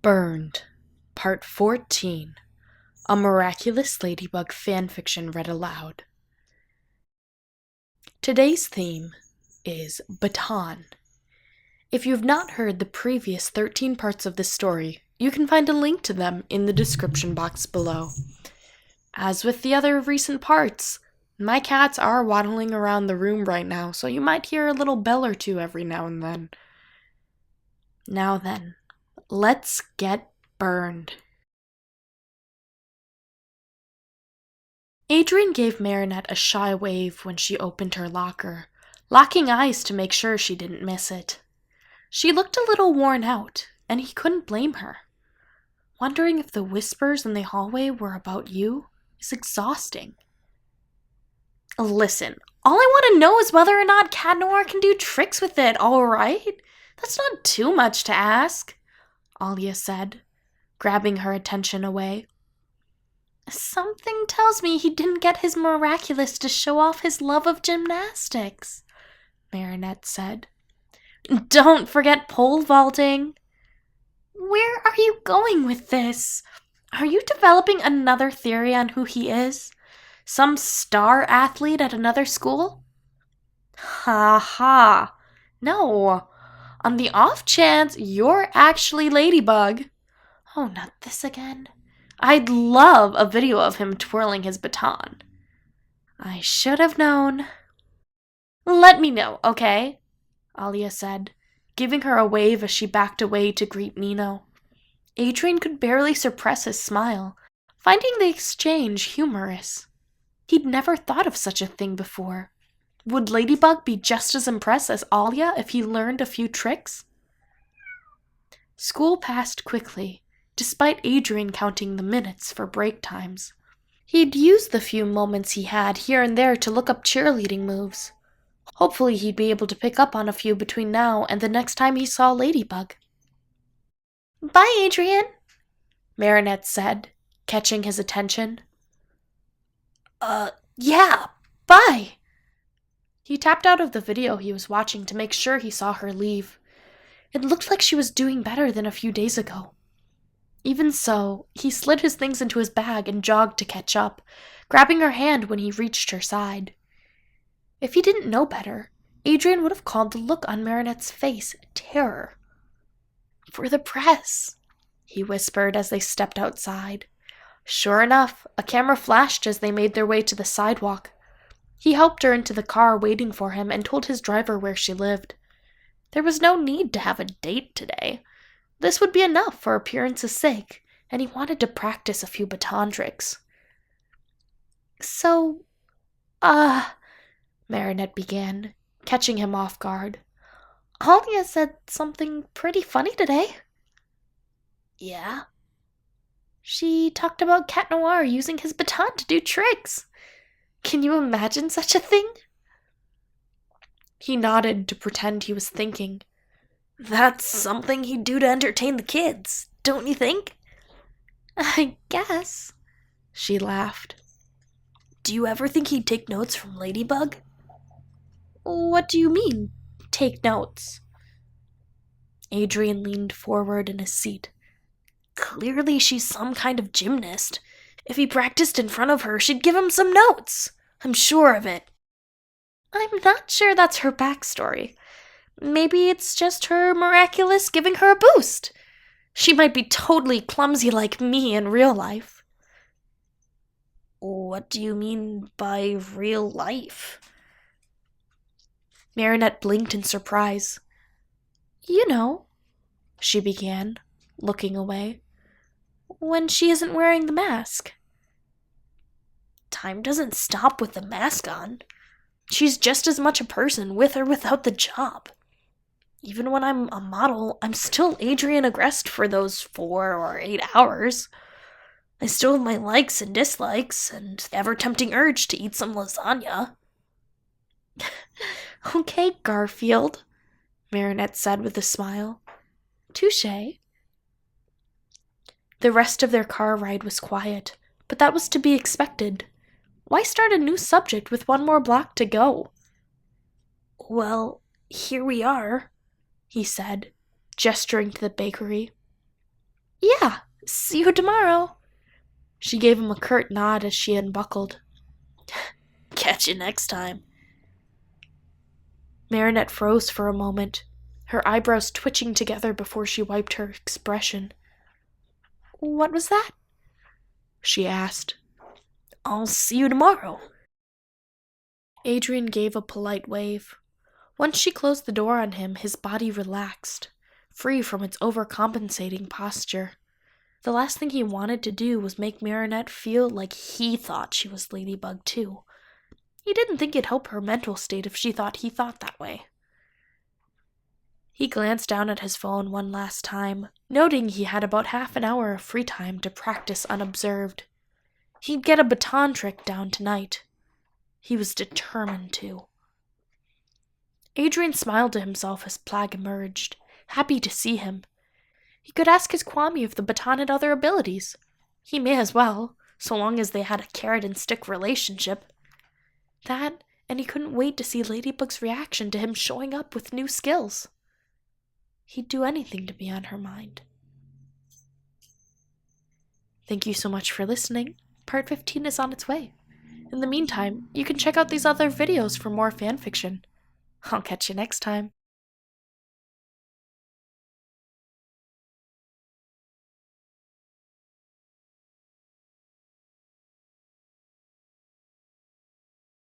Burned, Part 14, a Miraculous Ladybug Fanfiction read aloud. Today's theme is Baton. If you've not heard the previous 13 parts of this story, you can find a link to them in the description box below. As with the other recent parts, my cats are waddling around the room right now, so you might hear a little bell or two every now and then. Now then, let's get burned. Adrien gave Marinette a shy wave when she opened her locker, locking eyes to make sure she didn't miss it. She looked a little worn out, and he couldn't blame her. Wondering if the whispers in the hallway were about you is exhausting. Listen, all I want to know is whether or not Cat Noir can do tricks with it, all right? That's not too much to ask, Alya said, grabbing her attention away. Something tells me he didn't get his miraculous to show off his love of gymnastics, Marinette said. Don't forget pole vaulting. Where are you going with this? Are you developing another theory on who he is? Some star athlete at another school? Ha ha. No. On the off chance you're actually Ladybug. Oh, not this again. I'd love a video of him twirling his baton. I should have known. Let me know, okay? Alya said, giving her a wave as she backed away to greet Nino. Adrien could barely suppress his smile, finding the exchange humorous. He'd never thought of such a thing before. Would Ladybug be just as impressed as Alya if he learned a few tricks? School passed quickly, despite Adrien counting the minutes for break times. He'd used the few moments he had here and there to look up cheerleading moves. Hopefully he'd be able to pick up on a few between now and the next time he saw Ladybug. Bye, Adrien, Marinette said, catching his attention. Yeah, bye. He tapped out of the video he was watching to make sure he saw her leave. It looked like she was doing better than a few days ago. Even so, he slid his things into his bag and jogged to catch up, grabbing her hand when he reached her side. If he didn't know better, Adrien would have called the look on Marinette's face terror. For the press, he whispered as they stepped outside. Sure enough, a camera flashed as they made their way to the sidewalk. He helped her into the car waiting for him and told his driver where she lived. There was no need to have a date today. This would be enough for appearance's sake, and he wanted to practice a few baton tricks. So, Marinette began, catching him off guard. Alya said something pretty funny today. Yeah? She talked about Cat Noir using his baton to do tricks. Can you imagine such a thing? He nodded to pretend he was thinking. That's something he'd do to entertain the kids, don't you think? I guess, she laughed. Do you ever think he'd take notes from Ladybug? What do you mean, take notes? Adrien leaned forward in his seat. Clearly she's some kind of gymnast. If he practiced in front of her, she'd give him some notes. I'm sure of it. I'm not sure that's her backstory. Maybe it's just her miraculous giving her a boost. She might be totally clumsy like me in real life. What do you mean by real life? Marinette blinked in surprise. You know, she began, looking away. When she isn't wearing the mask. Time doesn't stop with the mask on. She's just as much a person with or without the job. Even when I'm a model, I'm still Adrien Agreste for those 4 or 8 hours. I still have my likes and dislikes, and the ever-tempting urge to eat some lasagna. Okay, Garfield, Marinette said with a smile. Touché. The rest of their car ride was quiet, but that was to be expected. Why start a new subject with one more block to go? Well, here we are, he said, gesturing to the bakery. Yeah, see you tomorrow. She gave him a curt nod as she unbuckled. Catch you next time. Marinette froze for a moment, her eyebrows twitching together before she wiped her expression. What was that? She asked. I'll see you tomorrow. Adrien gave a polite wave. Once she closed the door on him, his body relaxed, free from its overcompensating posture. The last thing he wanted to do was make Marinette feel like he thought she was Ladybug too. He didn't think it'd help her mental state if she thought he thought that way. He glanced down at his phone one last time, noting he had about half an hour of free time to practice unobserved. He'd get a Baton trick down tonight. He was determined to. Adrien smiled to himself as Plag emerged, happy to see him. He could ask his Kwame if the Baton had other abilities. He may as well, so long as they had a carrot-and-stick relationship. That, and he couldn't wait to see Ladybug's reaction to him showing up with new skills. He'd do anything to be on her mind. Thank you so much for listening. Part 15 is on its way. In the meantime, you can check out these other videos for more fanfiction. I'll catch you next time.